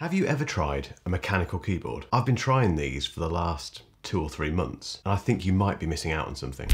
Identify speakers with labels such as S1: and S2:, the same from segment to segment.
S1: Have you ever tried a mechanical keyboard? I've been trying these for the last 2 or 3 months, and I think you might be missing out on something.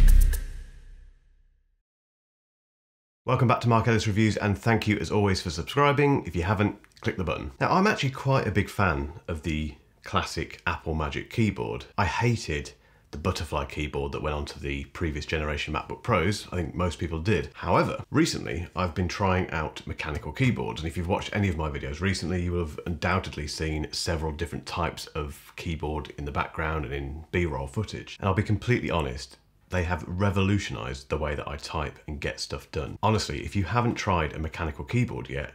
S1: Welcome back to Ellis Reviews, and thank you as always for subscribing. If you haven't, click the button. Now, I'm actually quite a big fan of the classic Apple Magic keyboard. I hated the butterfly keyboard that went onto the previous generation MacBook Pros. I think most people did. However, recently I've been trying out mechanical keyboards, and if you've watched any of my videos recently, you will have undoubtedly seen several different types of keyboard in the background and in B-roll footage. And I'll be completely honest, they have revolutionized the way that I type and get stuff done. Honestly, if you haven't tried a mechanical keyboard yet,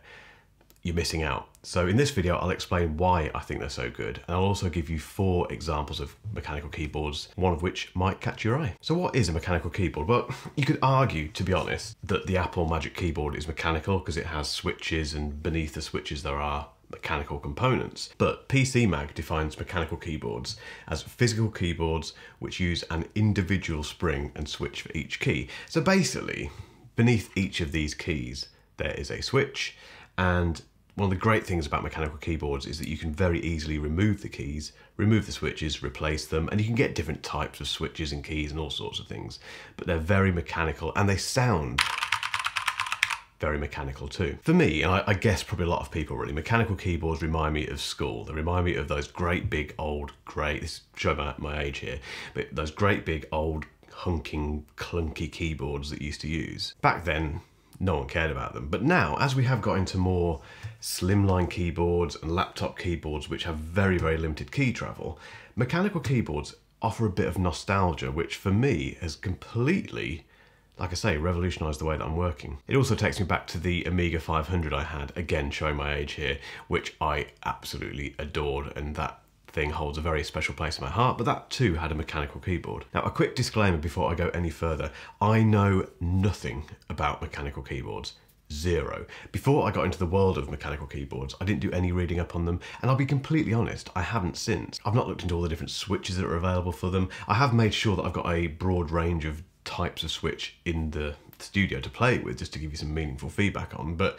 S1: you're missing out. So in this video, I'll explain why I think they're so good, and I'll also give you 4 examples of mechanical keyboards, one of which might catch your eye. So what is a mechanical keyboard? Well, you could argue, to be honest, that the Apple Magic Keyboard is mechanical because it has switches, and beneath the switches there are mechanical components. But PC Mag defines mechanical keyboards as physical keyboards which use an individual spring and switch for each key. So basically, beneath each of these keys, there is a switch, and one of the great things about mechanical keyboards is that you can very easily remove the keys, remove the switches, replace them, and you can get different types of switches and keys and all sorts of things. But they're very mechanical, and they sound very mechanical too. For me, and I guess probably a lot of people really, mechanical keyboards remind me of school. They remind me of those great big old grey, this shows my age here, but those great big old hunking clunky keyboards that you used to use. Back then, no one cared about them. But now, as we have got into more slimline keyboards and laptop keyboards which have very, very limited key travel, mechanical keyboards offer a bit of nostalgia, which for me has completely, like I say, revolutionized the way that I'm working. It also takes me back to the Amiga 500 I had, again showing my age here, which I absolutely adored, and that thing holds a very special place in my heart, but that too had a mechanical keyboard. Now, a quick disclaimer before I go any further. I know nothing about mechanical keyboards. Zero. Before I got into the world of mechanical keyboards, I didn't do any reading up on them, and I'll be completely honest, I haven't since. I've not looked into all the different switches that are available for them. I have made sure that I've got a broad range of types of switch in the studio to play with, just to give you some meaningful feedback on, but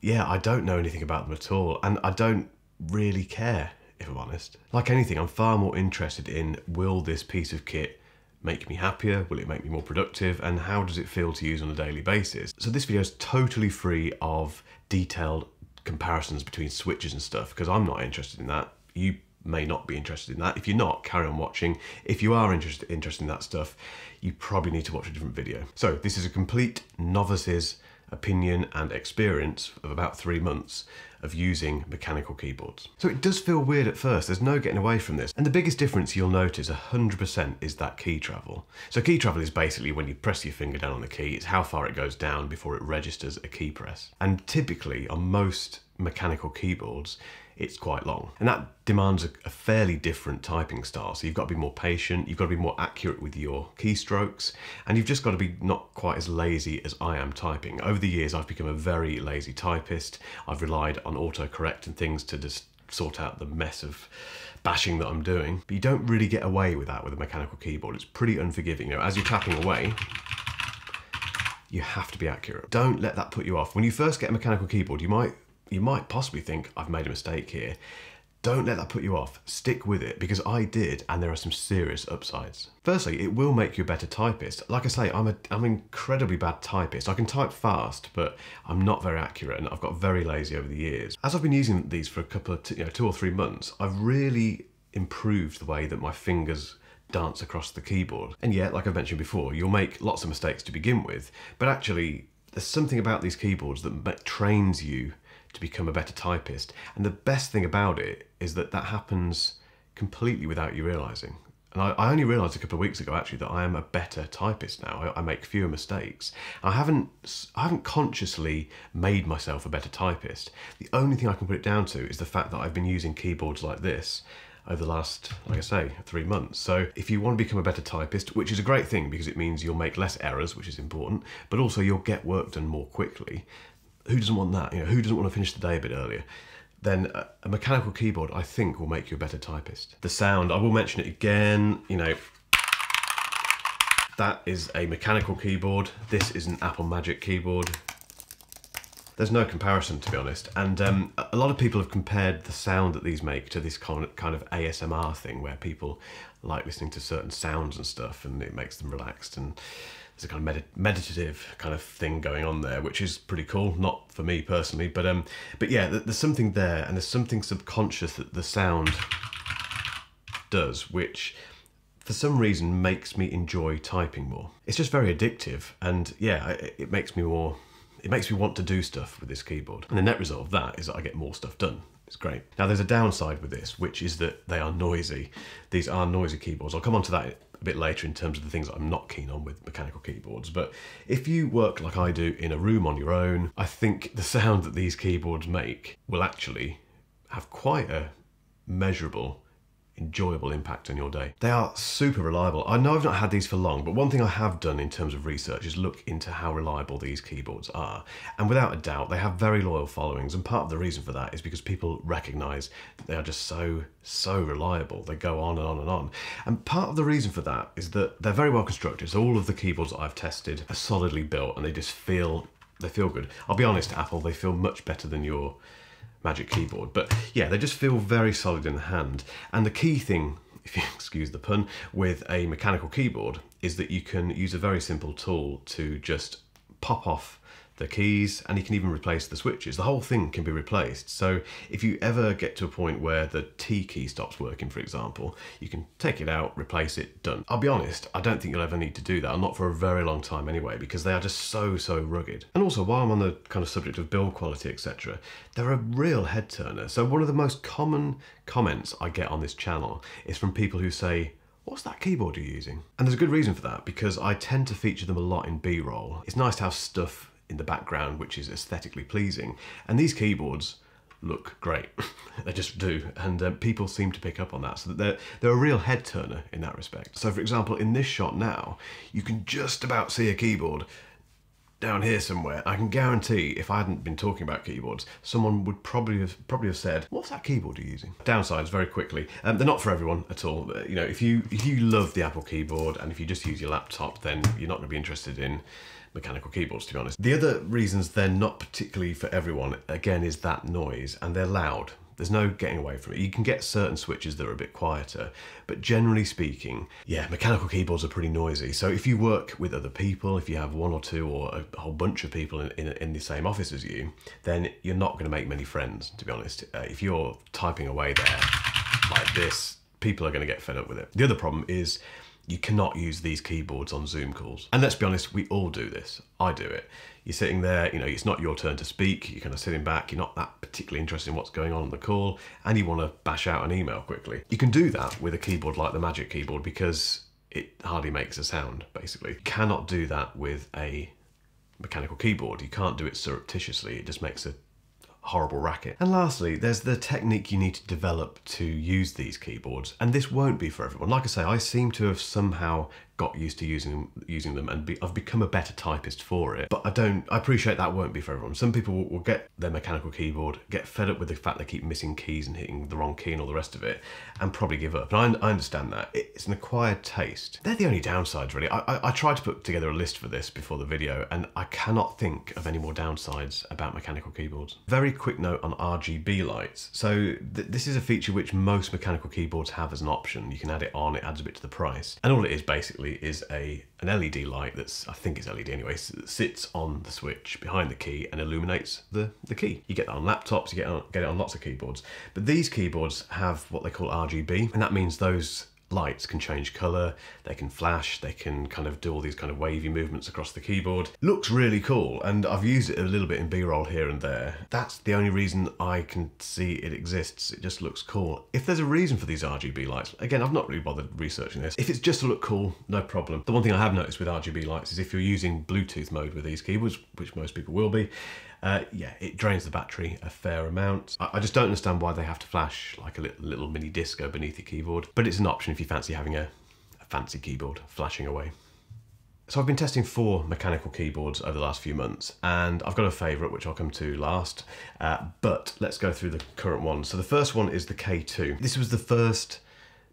S1: yeah, I don't know anything about them at all, and I don't really care, if I'm honest. Like anything, I'm far more interested in, will this piece of kit make me happier? Will it make me more productive? And how does it feel to use on a daily basis? So this video is totally free of detailed comparisons between switches and stuff, because I'm not interested in that. You may not be interested in that. If you're not, carry on watching. If you are interested in that stuff, you probably need to watch a different video. So this is a complete novice's opinion and experience of about 3 months of using mechanical keyboards. So it does feel weird at first, there's no getting away from this. And the biggest difference you'll notice 100% is that key travel. So key travel is basically when you press your finger down on the key, it's how far it goes down before it registers a key press. And typically on most mechanical keyboards, it's quite long. And that demands a fairly different typing style. So you've got to be more patient, you've got to be more accurate with your keystrokes, and you've just got to be not quite as lazy as I am typing. Over the years, I've become a very lazy typist. I've relied on autocorrect and things to just sort out the mess of bashing that I'm doing. But you don't really get away with that with a mechanical keyboard. It's pretty unforgiving. You know, as you're tapping away, you have to be accurate. Don't let that put you off. When you first get a mechanical keyboard, you might possibly think, I've made a mistake here. Don't let that put you off. Stick with it, because I did, and there are some serious upsides. Firstly, it will make you a better typist. Like I say, I'm an incredibly bad typist. I can type fast, but I'm not very accurate, and I've got very lazy over the years. As I've been using these for a couple of 2 or 3 months, I've really improved the way that my fingers dance across the keyboard. And yet, like I've mentioned before, you'll make lots of mistakes to begin with, but actually, there's something about these keyboards that trains you to become a better typist. And the best thing about it is that that happens completely without you realizing. And I only realized a couple of weeks ago actually that I am a better typist now. I make fewer mistakes. I haven't consciously made myself a better typist. The only thing I can put it down to is the fact that I've been using keyboards like this over the last, like I say, 3 months. So if you want to become a better typist, which is a great thing because it means you'll make less errors, which is important, but also you'll get work done more quickly. Who doesn't want that? You know, who doesn't want to finish the day a bit earlier? Then a mechanical keyboard, I think, will make you a better typist. The sound, I will mention it again, you know, that is a mechanical keyboard. This is an Apple Magic keyboard. There's no comparison, to be honest. And a lot of people have compared the sound that these make to this kind of ASMR thing where people like listening to certain sounds and stuff and it makes them relaxed, and there's a kind of meditative kind of thing going on there, which is pretty cool. Not for me personally, but yeah, there's something there, and there's something subconscious that the sound does, which for some reason makes me enjoy typing more. It's just very addictive, and yeah, it makes me want to do stuff with this keyboard. And the net result of that is that I get more stuff done. It's great. Now there's a downside with this, which is that they are noisy. These are noisy keyboards. I'll come on to that a bit later in terms of the things that I'm not keen on with mechanical keyboards. But if you work like I do in a room on your own, I think the sound that these keyboards make will actually have quite a measurable, enjoyable impact on your day. They are super reliable. I know I've not had these for long, but one thing I have done in terms of research is look into how reliable these keyboards are. And without a doubt, they have very loyal followings. And part of the reason for that is because people recognize that they are just so reliable. They go on and on and on. And part of the reason for that is that they're very well constructed. So all of the keyboards that I've tested are solidly built, and they feel good. I'll be honest, Apple, they feel much better than your Magic Keyboard, but yeah, they just feel very solid in the hand. And the key thing, if you excuse the pun, with a mechanical keyboard is that you can use a very simple tool to just pop off the keys, and you can even replace the switches. The whole thing can be replaced. So if you ever get to a point where the T key stops working, for example, you can take it out, replace it, done. I'll be honest, I don't think you'll ever need to do that, or not for a very long time anyway, because they are just so rugged. And also, while I'm on the kind of subject of build quality, etc., they're a real head turner. So one of the most common comments I get on this channel is from people who say, "What's that keyboard you're using?" And there's a good reason for that, because I tend to feature them a lot in B-roll. It's nice to have stuff in the background which is aesthetically pleasing, and these keyboards look great. They just do, and people seem to pick up on that, so that they're a real head turner in that respect. So for example, in this shot now, you can just about see a keyboard down here somewhere. I can guarantee if I hadn't been talking about keyboards, someone would probably have said, "What's that keyboard you're using?" Downsides, very quickly, they're not for everyone at all. You know, if you love the Apple keyboard and if you just use your laptop, then you're not going to be interested in mechanical keyboards, to be honest. The other reasons they're not particularly for everyone, again, is that noise, and they're loud. There's no getting away from it. You can get certain switches that are a bit quieter, but generally speaking, yeah, mechanical keyboards are pretty noisy. So if you work with other people, if you have one or two or a whole bunch of people in the same office as you, then you're not going to make many friends, to be honest. If you're typing away there like this, people are going to get fed up with it. The other problem is you cannot use these keyboards on Zoom calls. And let's be honest, we all do this. I do it. You're sitting there, you know, it's not your turn to speak, you're kind of sitting back, you're not that particularly interested in what's going on the call, and you want to bash out an email quickly. You can do that with a keyboard like the Magic Keyboard because it hardly makes a sound, basically. You cannot do that with a mechanical keyboard. You can't do it surreptitiously, it just makes a horrible racket. And lastly, there's the technique you need to develop to use these keyboards, and this won't be for everyone. Like I say, I seem to have somehow got used to using them, and I've become a better typist for it, but I appreciate that won't be for everyone. Some people will get their mechanical keyboard, get fed up with the fact they keep missing keys and hitting the wrong key and all the rest of it, and probably give up. And I understand that. It's an acquired taste. They're the only downsides, really. I tried to put together a list for this before the video, and I cannot think of any more downsides about mechanical keyboards. Very quick note on RGB lights. So this is a feature which most mechanical keyboards have as an option. You can add it on, it adds a bit to the price. And all it is basically is an LED light that's, I think it's LED anyway, that sits on the switch behind the key and illuminates the key. You get that on laptops, you get it on lots of keyboards. But these keyboards have what they call RGB, and that means those lights can change colour, they can flash, they can kind of do all these kind of wavy movements across the keyboard. Looks really cool, and I've used it a little bit in B-roll here and there. That's the only reason I can see it exists. It just looks cool. If there's a reason for these RGB lights, again, I've not really bothered researching this. If it's just to look cool, no problem. The one thing I have noticed with RGB lights is if you're using Bluetooth mode with these keyboards, which most people will be, yeah, it drains the battery a fair amount. I just don't understand why they have to flash like a little mini disco beneath your keyboard, but it's an option if you fancy having a fancy keyboard flashing away. So I've been testing 4 mechanical keyboards over the last few months, and I've got a favourite which I'll come to last, but let's go through the current ones. So the first one is the K2. This was the first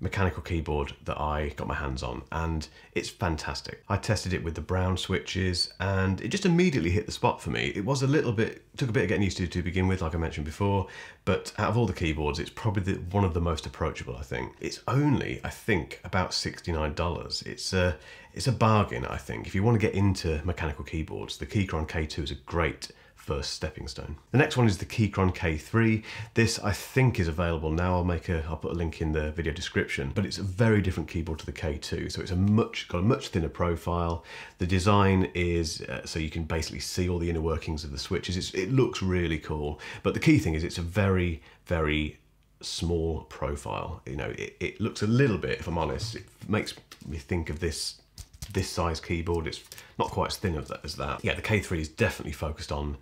S1: mechanical keyboard that I got my hands on, and it's fantastic. I tested it with the brown switches and it just immediately hit the spot for me. It was a little bit, took a bit of getting used to begin with, like I mentioned before, but out of all the keyboards, it's probably one of the most approachable, I think. It's only, I think, about $69. It's a bargain, I think. If you want to get into mechanical keyboards, the Keychron K2 is a great first stepping stone. The next one is the Keychron K3. This I think is available now. I'll put a link in the video description, but it's a very different keyboard to the K2. So it's got a much thinner profile. The design is so you can basically see all the inner workings of the switches. It looks really cool, but the key thing is it's a very, very small profile. You know, it looks a little bit, if I'm honest, it makes me think of this size keyboard. It's not quite as thin as that. Yeah, the K3 is definitely focused on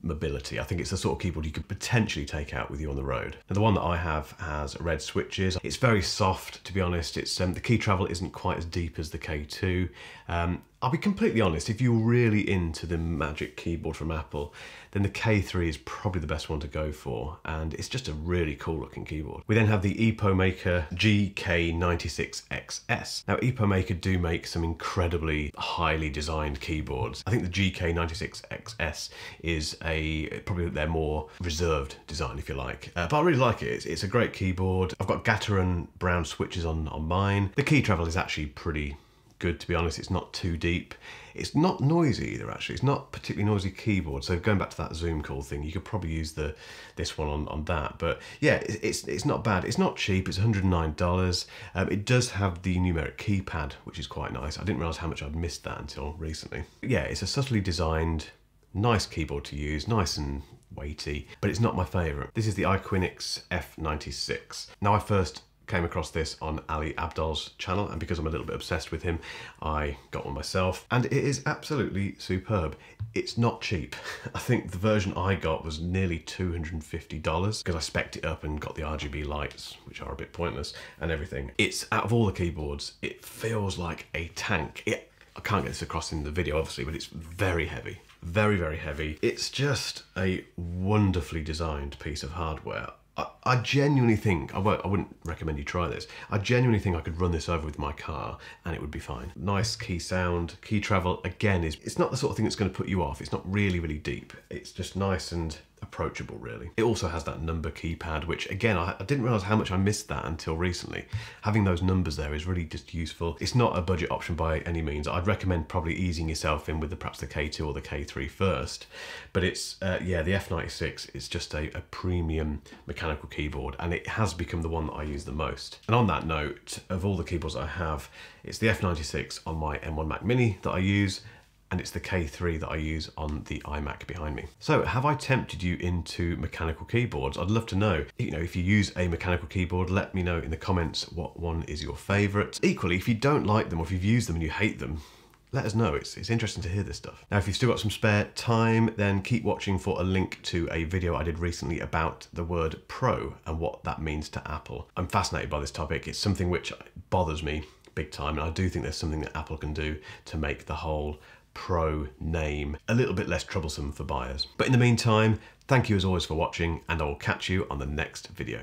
S1: mobility. I think it's the sort of keyboard you could potentially take out with you on the road. Now, the one that I have has red switches. It's very soft, to be honest. It's the key travel isn't quite as deep as the K2. I'll be completely honest, if you're really into the Magic Keyboard from Apple, then the K3 is probably the best one to go for, and it's just a really cool looking keyboard. We then have the EpoMaker GK96XS. Now, EpoMaker do make some incredibly highly designed keyboards. I think the GK96XS is probably their more reserved design, if you like. But I really like it. It's a great keyboard. I've got Gateron brown switches on mine. The key travel is actually pretty good, to be honest. It's not too deep. It's not noisy either, actually. It's not particularly noisy keyboard. So going back to that Zoom call thing, you could probably use this one on that. But yeah, it's not bad. It's not cheap. It's $109. It does have the numeric keypad, which is quite nice. I didn't realize how much I'd missed that until recently. Yeah, it's a subtly designed, nice keyboard to use, nice and weighty, but it's not my favorite. This is the Iquinix F96. Now, I first came across this on Ali Abdal's channel, and because I'm a little bit obsessed with him, I got one myself, and it is absolutely superb. It's not cheap. I think the version I got was nearly $250 because I spec'd it up and got the RGB lights, which are a bit pointless, and everything. It's, out of all the keyboards, it feels like a tank. I can't get this across in the video, obviously, but it's very heavy. Very, very heavy. It's just a wonderfully designed piece of hardware. I genuinely think, I wouldn't recommend you try this, I genuinely think I could run this over with my car and it would be fine. Nice key sound. Key travel, again, it's not the sort of thing that's going to put you off. It's not really, really deep. It's just nice and approachable, really. It also has that number keypad, which again, I didn't realize how much I missed that until recently. Having those numbers there is really just useful. It's not a budget option by any means. I'd recommend probably easing yourself in with perhaps the K2 or the K3 first. But it's, yeah, the F96 is just a premium mechanical keyboard, and it has become the one that I use the most. And on that note, of all the keyboards I have, it's the F96 on my M1 Mac Mini that I use, and it's the K3 that I use on the iMac behind me. So have I tempted you into mechanical keyboards? I'd love to know. You know, if you use a mechanical keyboard, let me know in the comments what one is your favorite. Equally, if you don't like them or if you've used them and you hate them, let us know. It's interesting to hear this stuff. Now, if you've still got some spare time, then keep watching for a link to a video I did recently about the word Pro and what that means to Apple. I'm fascinated by this topic. It's something which bothers me big time, and I do think there's something that Apple can do to make the whole Pro name a little bit less troublesome for buyers. But in the meantime, thank you as always for watching, and I will catch you on the next video.